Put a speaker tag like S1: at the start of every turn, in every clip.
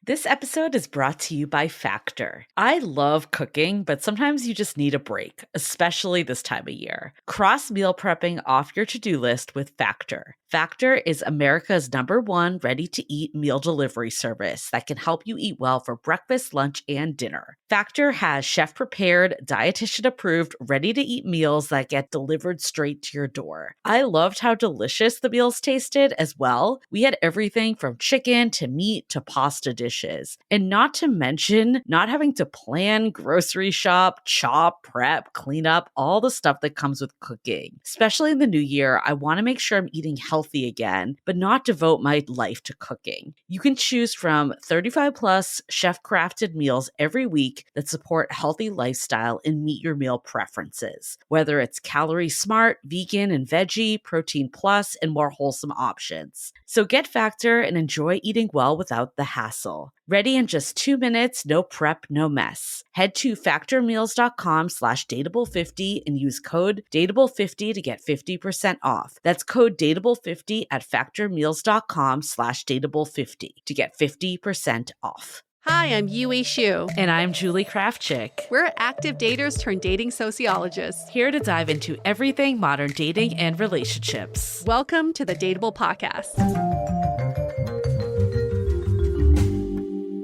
S1: This episode is brought to you by Factor. I love cooking, but sometimes you just need a break, especially this time of year. Cross meal prepping off your to-do list with Factor. Factor is America's #1 ready-to-eat meal delivery service that can help you eat well for breakfast, lunch, and dinner. Factor has chef-prepared, dietitian-approved, ready-to-eat meals that get delivered straight to your door. I loved how delicious the meals tasted as well. We had everything from chicken to meat to pasta dishes. And not to mention not having to plan, grocery shop, chop, prep, clean up, all the stuff that comes with cooking. Especially in the new year, I want to make sure I'm eating healthy again, but not devote my life to cooking. You can choose from 35 plus chef-crafted meals every week that support a healthy lifestyle and meet your meal preferences. Whether it's calorie smart, vegan and veggie, protein plus, and more wholesome options. So get Factor and enjoy eating well without the hassle. Ready in just 2 minutes, no prep, no mess. Head to factormeals.com/dateable50 and use code dateable50 to get 50% off. That's code dateable50 at factormeals.com/dateable50 to get 50% off.
S2: Hi, I'm Yui Xu.
S1: And I'm Julie Kraftchick.
S2: We're active daters turned dating sociologists.
S1: Here to dive into everything modern dating and relationships.
S2: Welcome to the Dateable podcast.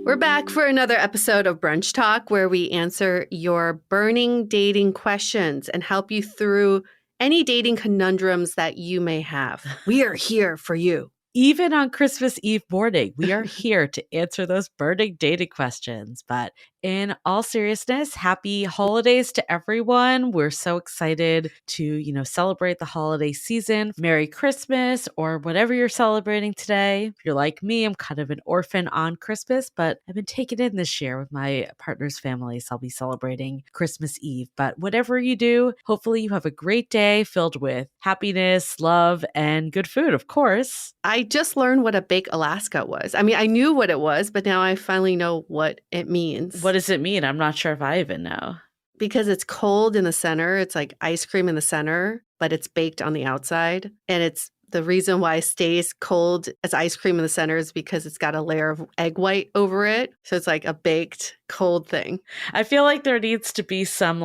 S2: We're back for another episode of Brunch Talk, where we answer your burning dating questions and help you through any dating conundrums that you may have. We are here for you.
S1: Even on Christmas Eve morning, we are here to answer those burning dating questions. But in all seriousness, happy holidays to everyone. We're so excited to, celebrate the holiday season. Merry Christmas or whatever you're celebrating today. If you're like me, I'm kind of an orphan on Christmas, but I've been taken in this year with my partner's family, so I'll be celebrating Christmas Eve. But whatever you do, hopefully you have a great day filled with happiness, love, and good food, of course.
S2: I just learned what a baked Alaska was. I mean, I knew what it was, but now I finally know what it means.
S1: What does it mean? I'm not sure if I even know.
S2: Because it's cold in the center. It's like ice cream in the center, but it's baked on the outside. And it's the reason why it stays cold as ice cream in the center is because it's got a layer of egg white over it. So it's like a baked cold thing.
S1: I feel like there needs to be some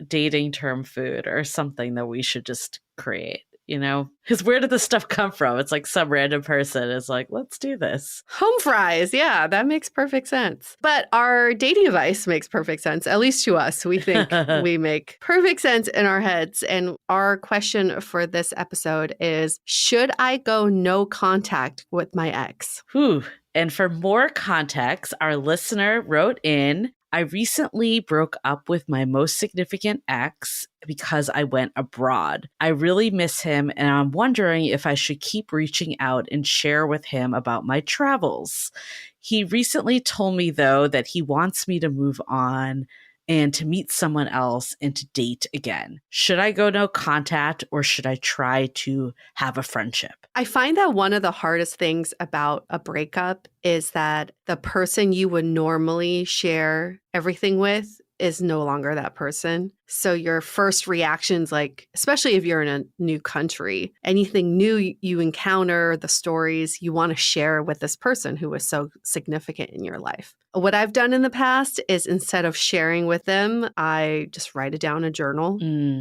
S1: dating term food or something that we should just create. Because where did this stuff come from? It's like some random person is like, let's do this.
S2: Home fries. Yeah, that makes perfect sense. But our dating advice makes perfect sense, at least to us. We think we make perfect sense in our heads. And our question for this episode is, should I go no contact with my ex?
S1: Whew. And for more context, our listener wrote in, I recently broke up with my most significant ex because I went abroad. I really miss him, and I'm wondering if I should keep reaching out and share with him about my travels. He recently told me, though, that he wants me to move on and to meet someone else and to date again. Should I go no contact or should I try to have a friendship?
S2: I find that one of the hardest things about a breakup is that the person you would normally share everything with is no longer that person. So your first reactions, especially if you're in a new country, anything new you encounter, the stories you want to share with this person who was so significant in your life. What I've done in the past is instead of sharing with them, I just write it down in a journal.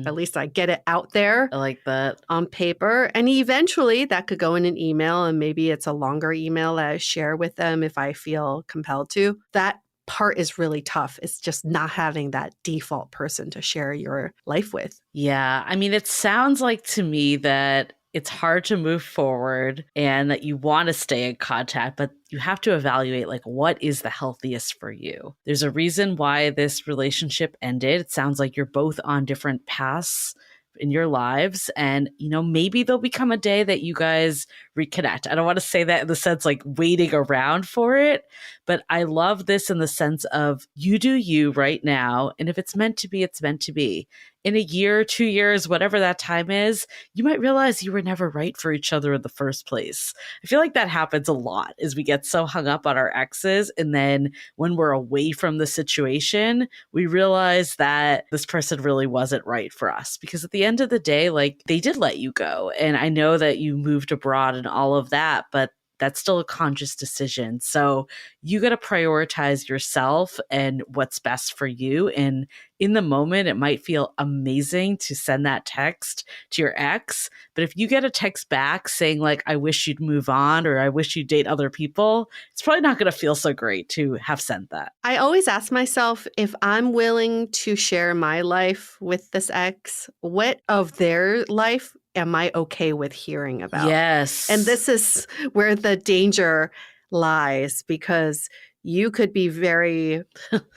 S2: At least I get it out there.
S1: I like that.
S2: On paper. And eventually that could go in an email, and maybe it's a longer email that I share with them if I feel compelled to. That part is really tough. It's just not having that default person to share your life with.
S1: Yeah. I mean, it sounds like to me that it's hard to move forward and that you want to stay in contact, but you have to evaluate what is the healthiest for you. There's a reason why this relationship ended. It sounds like you're both on different paths in your lives, and maybe there'll become a day that you guys reconnect. I don't want to say that in the sense waiting around for it, but I love this in the sense of you do you right now, and if it's meant to be, it's meant to be. In a year, 2 years, whatever that time is, you might realize you were never right for each other in the first place. I feel like that happens a lot as we get so hung up on our exes. And then when we're away from the situation, we realize that this person really wasn't right for us. Because at the end of the day, they did let you go. And I know that you moved abroad and all of that, but That's still a conscious decision. So you got to prioritize yourself and what's best for you. And in the moment, it might feel amazing to send that text to your ex. But if you get a text back saying, like, I wish you'd move on or I wish you'd date other people, it's probably not going to feel so great to have sent that.
S2: I always ask myself if I'm willing to share my life with this ex, what of their life am I okay with hearing about?
S1: Yes.
S2: And this is where the danger lies, because you could be very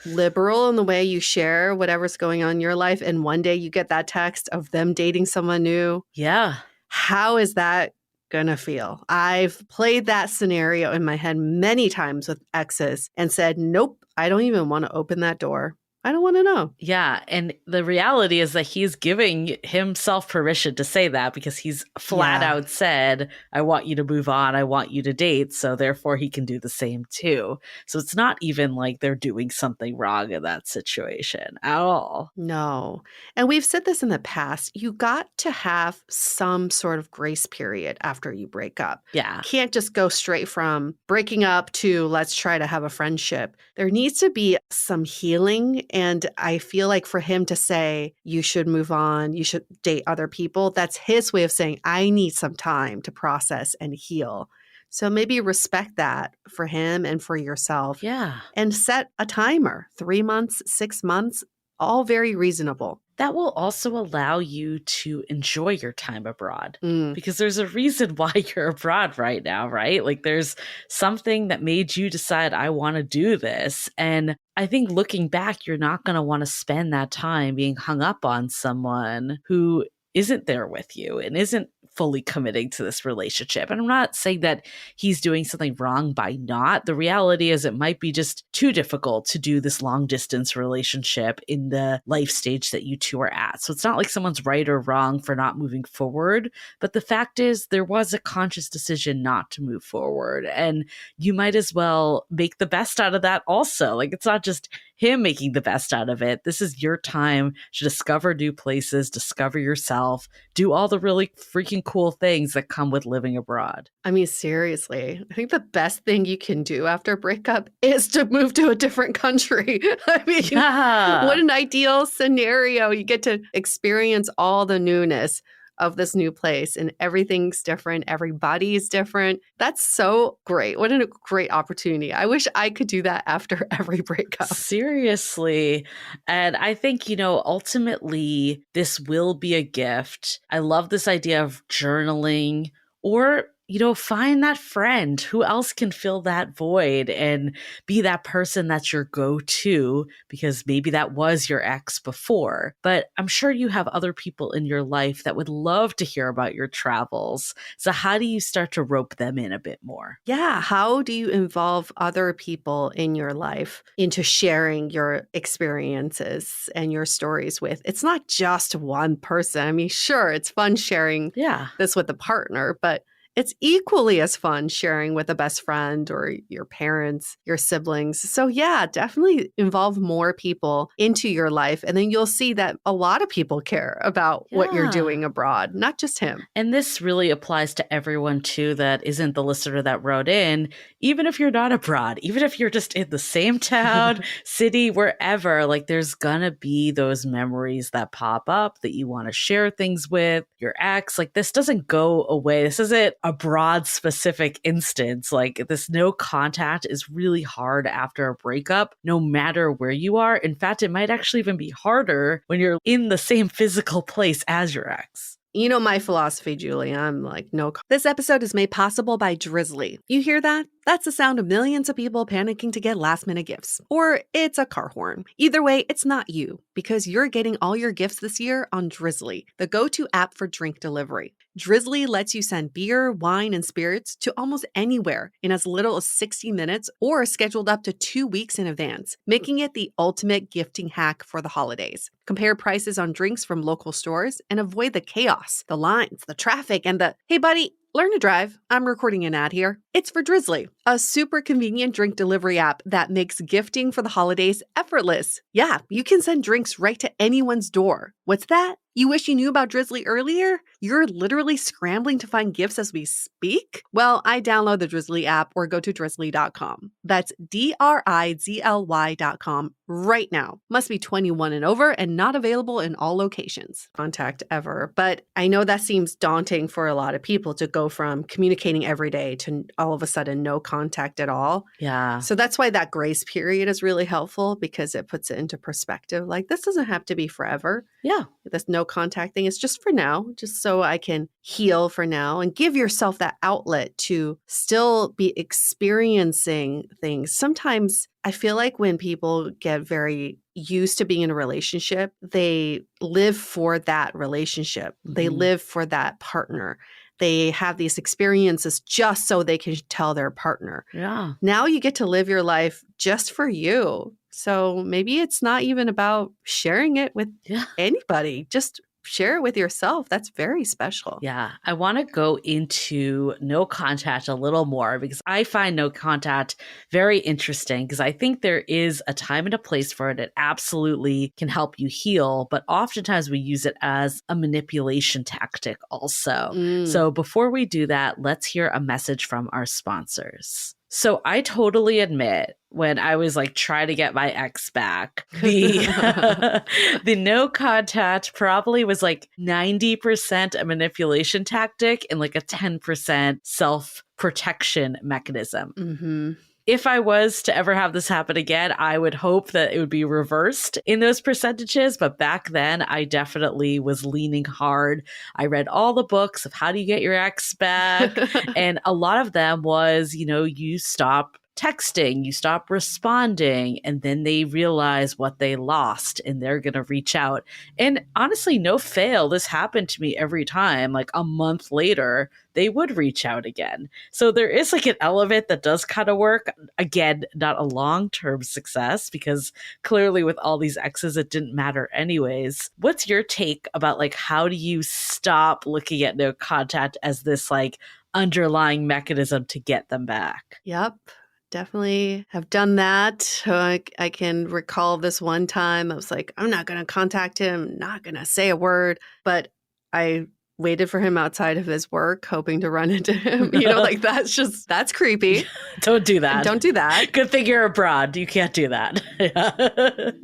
S2: liberal in the way you share whatever's going on in your life. And one day you get that text of them dating someone new.
S1: Yeah.
S2: How is that going to feel? I've played that scenario in my head many times with exes and said, nope, I don't even want to open that door. I don't want to know.
S1: Yeah. And the reality is that he's giving himself permission to say that because he's flat out said, I want you to move on. I want you to date. So therefore he can do the same too. So it's not even like they're doing something wrong in that situation at all.
S2: No. And we've said this in the past. You got to have some sort of grace period after you break up.
S1: Yeah.
S2: Can't just go straight from breaking up to let's try to have a friendship. There needs to be some healing. And I feel like for him to say, you should move on, you should date other people, that's his way of saying, I need some time to process and heal. So maybe respect that for him and for yourself.
S1: Yeah.
S2: And set a timer, 3 months, 6 months, all very reasonable.
S1: That will also allow you to enjoy your time abroad because there's a reason why you're abroad right now, right? Like there's something that made you decide, I want to do this. And I think looking back, you're not going to want to spend that time being hung up on someone who isn't there with you and isn't fully committing to this relationship. And I'm not saying that he's doing something wrong by not. The reality is it might be just too difficult to do this long distance relationship in the life stage that you two are at. So it's not like someone's right or wrong for not moving forward. But the fact is there was a conscious decision not to move forward. And you might as well make the best out of that also. Like it's not just him making the best out of it. This is your time to discover new places, discover yourself, do all the really freaking cool things that come with living abroad.
S2: I mean, seriously, I think the best thing you can do after a breakup is to move to a different country. I mean, what an ideal scenario. You get to experience all the newness of this new place and everything's different. Everybody's different. That's so great. What a great opportunity. I wish I could do that after every breakup.
S1: Seriously. And I think, ultimately this will be a gift. I love this idea of journaling or find that friend who else can fill that void and be that person that's your go-to because maybe that was your ex before. But I'm sure you have other people in your life that would love to hear about your travels. So how do you start to rope them in a bit more?
S2: Yeah. How do you involve other people in your life into sharing your experiences and your stories with? It's not just one person. I mean, sure, it's fun sharing this with a partner, but it's equally as fun sharing with a best friend or your parents, your siblings. So yeah, definitely involve more people into your life. And then you'll see that a lot of people care about what you're doing abroad, not just him.
S1: And this really applies to everyone too that isn't the listener that wrote in. Even if you're not abroad, even if you're just in the same town, city, wherever, like there's gonna be those memories that pop up that you want to share things with your ex. Like this doesn't go away. This isn't a broad specific instance. Like this no contact is really hard after a breakup, no matter where you are. In fact, it might actually even be harder when you're in the same physical place as your ex.
S2: You know my philosophy, Julie. I'm like, no. This episode is made possible by Drizzly. You hear that? That's the sound of millions of people panicking to get last-minute gifts. Or it's a car horn. Either way, it's not you, because you're getting all your gifts this year on Drizzly, the go-to app for drink delivery. Drizzly lets you send beer, wine, and spirits to almost anywhere in as little as 60 minutes or scheduled up to 2 weeks in advance, making it the ultimate gifting hack for the holidays. Compare prices on drinks from local stores and avoid the chaos, the lines, the traffic, and the, hey buddy, learn to drive. I'm recording an ad here. It's for Drizzly, a super convenient drink delivery app that makes gifting for the holidays effortless. Yeah, you can send drinks right to anyone's door. What's that? You wish you knew about Drizzly earlier? You're literally scrambling to find gifts as we speak? Well, I download the Drizzly app or go to drizzly.com. That's DRIZLY.com right now. Must be 21 and over and not available in all locations. Contact ever. But I know that seems daunting for a lot of people to go from communicating every day to all of a sudden no contact at all.
S1: Yeah.
S2: So that's why that grace period is really helpful, because it puts it into perspective. Like, this doesn't have to be forever.
S1: Yeah.
S2: This no contact thing is just for now, just so I can heal for now, and give yourself that outlet to still be experiencing things. Sometimes I feel like when people get very used to being in a relationship, they live for that relationship. They live for that partner. They have these experiences just so they can tell their partner.
S1: Yeah.
S2: Now you get to live your life just for you. So maybe it's not even about sharing it with anybody. Just share it with yourself. That's very special.
S1: Yeah. I want to go into no contact a little more, because I find no contact very interesting, because I think there is a time and a place for it. It absolutely can help you heal, but oftentimes we use it as a manipulation tactic also. So before we do that, let's hear a message from our sponsors. So I totally admit, when I was like trying to get my ex back, the the no contact probably was like 90% a manipulation tactic and like a 10% self-protection mechanism. If I was to ever have this happen again, I would hope that it would be reversed in those percentages. But back then, I definitely was leaning hard. I read all the books of how do you get your ex back. And a lot of them was, you stop texting, you stop responding, and then they realize what they lost and they're going to reach out. And honestly, no fail, this happened to me every time. Like a month later, they would reach out again. So there is like an element that does kind of work. Again, not a long-term success, because clearly with all these exes, it didn't matter anyways. What's your take about like, how do you stop looking at no contact as this like underlying mechanism to get them back?
S2: Yep. Definitely have done that. I can recall this one time I was like, I'm not going to contact him, not going to say a word. But I waited for him outside of his work, hoping to run into him. Like that's creepy.
S1: Don't do that.
S2: Don't do that.
S1: Good thing you're abroad. You can't do that.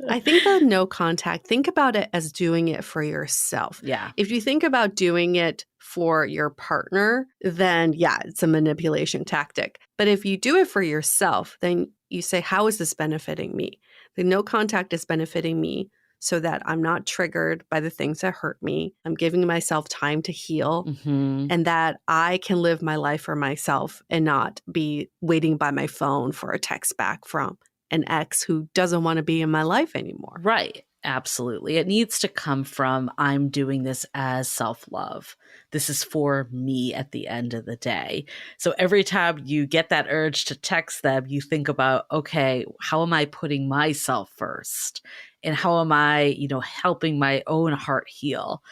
S2: I think the no contact, think about it as doing it for yourself.
S1: Yeah.
S2: If you think about doing it for your partner, then yeah, it's a manipulation tactic. But if you do it for yourself, then you say, how is this benefiting me? The no contact is benefiting me so that I'm not triggered by the things that hurt me. I'm giving myself time to heal, and that I can live my life for myself and not be waiting by my phone for a text back from an ex who doesn't want to be in my life anymore.
S1: Right. Absolutely. It needs to come from, I'm doing this as self-love. This is for me at the end of the day. So every time you get that urge to text them, you think about, okay, how am I putting myself first? And how am I, helping my own heart heal?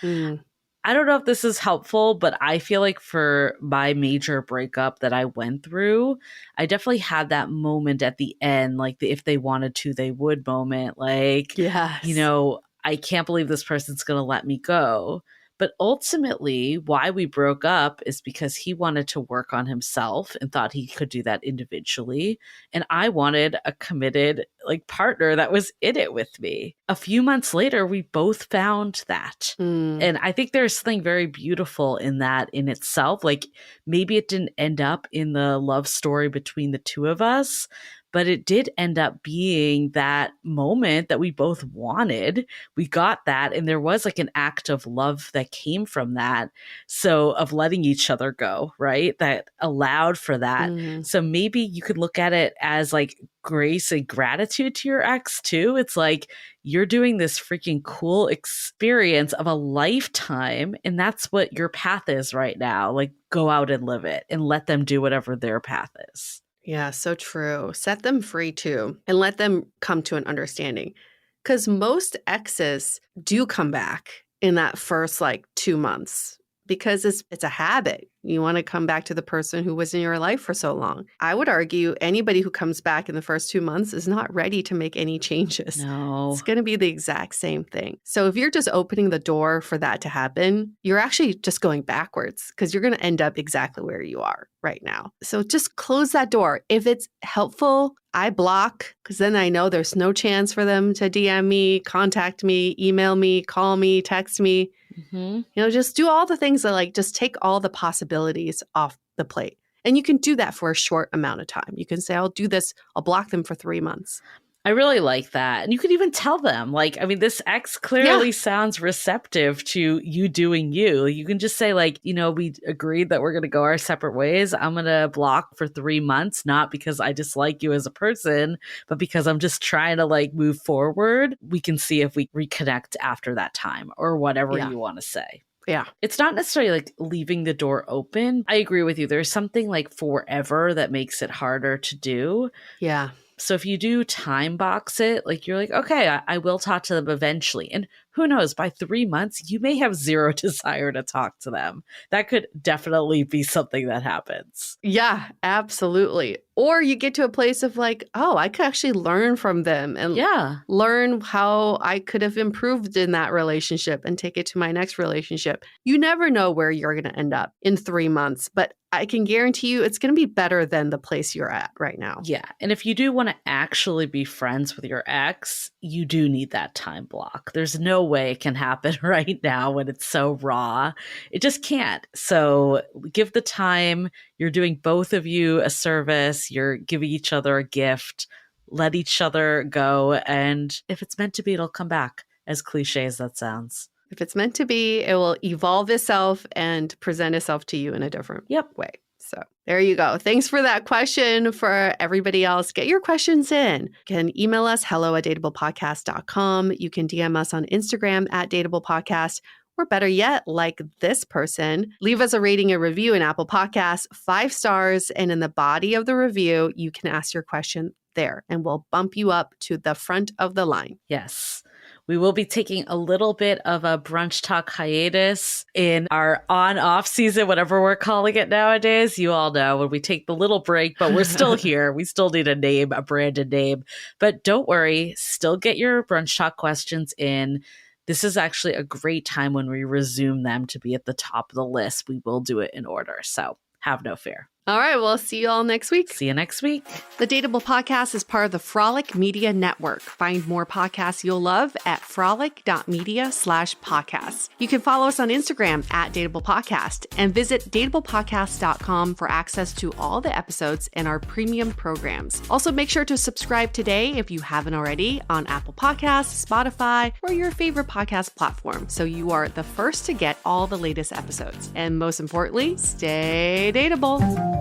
S1: I don't know if this is helpful, but I feel like for my major breakup that I went through, I definitely had that moment at the end, like the if they wanted to, they would moment. Like,
S2: yes.
S1: I can't believe this person's going to let me go. But ultimately, why we broke up is because he wanted to work on himself and thought he could do that individually. And I wanted a committed partner that was in it with me. A few months later, we both found that. And I think there's something very beautiful in that in itself. Like maybe it didn't end up in the love story between the two of us, but it did end up being that moment that we both wanted. We got that. And there was like an act of love that came from that. So of letting each other go, right? That allowed for that. So maybe you could look at it as like grace and gratitude to your ex too. It's like, you're doing this freaking cool experience of a lifetime. And that's what your path is right now. Like go out and live it and let them do whatever their path is.
S2: Yeah, so true. Set them free too, and let them come to an understanding. Because most exes do come back in that first 2 months. because it's a habit. You want to come back to the person who was in your life for so long. I would argue anybody who comes back in the first 2 months is not ready to make any changes.
S1: No.
S2: It's going to be the exact same thing. So if you're just opening the door for that to happen, you're actually just going backwards because you're going to end up exactly where you are right now. So just close that door. If it's helpful, I block because then I know there's no chance for them to DM me, contact me, email me, call me, text me. Just do all the things that just take all the possibilities off the plate. And you can do that for a short amount of time. You can say, I'll do this. I'll block them for 3 months.
S1: I really like that. And you could even tell them, this ex clearly sounds receptive to you doing you. You can just say, we agreed that we're going to go our separate ways. I'm going to block for 3 months, not because I dislike you as a person, but because I'm just trying to move forward. We can see if we reconnect after that time or whatever you want to say.
S2: Yeah.
S1: It's not necessarily leaving the door open. I agree with you. There's something forever that makes it harder to do.
S2: Yeah.
S1: So if you do time box it, you're okay, I will talk to them eventually. And who knows, by 3 months, you may have zero desire to talk to them. That could definitely be something that happens.
S2: Yeah, absolutely. Or you get to a place of I could actually learn from them and learn how I could have improved in that relationship and take it to my next relationship. You never know where you're going to end up in 3 months, but I can guarantee you it's going to be better than the place you're at right now.
S1: Yeah. And if you do want to actually be friends with your ex, you do need that time block. There's no way it can happen right now when it's so raw. It just can't. So give the time. You're doing both of you a service. You're giving each other a gift. Let each other go. And if it's meant to be, it'll come back, as cliche as that sounds.
S2: If it's meant to be, it will evolve itself and present itself to you in a different way. So there you go. Thanks for that question. For everybody else, get your questions in. You can email us hello@dateablepodcast.com. You can DM us on Instagram @dateablepodcast. Or better yet, like this person, leave us a rating and review in Apple Podcasts, 5 stars. And in the body of the review, you can ask your question there and we'll bump you up to the front of the line.
S1: Yes. We will be taking a little bit of a brunch talk hiatus in our on-off season, whatever we're calling it nowadays. You all know when we take the little break, but we're still here. We still need a name, a branded name. But don't worry, still get your brunch talk questions in. This is actually a great time when we resume them to be at the top of the list. We will do it in order. So have no fear.
S2: All right, we'll see you all next week.
S1: See you next week.
S2: The Dateable Podcast is part of the Frolic Media Network. Find more podcasts you'll love at frolic.media/podcasts. You can follow us on Instagram @Dateable Podcast and visit dateablepodcast.com for access to all the episodes and our premium programs. Also, make sure to subscribe today if you haven't already on Apple Podcasts, Spotify, or your favorite podcast platform so you are the first to get all the latest episodes. And most importantly, stay dateable.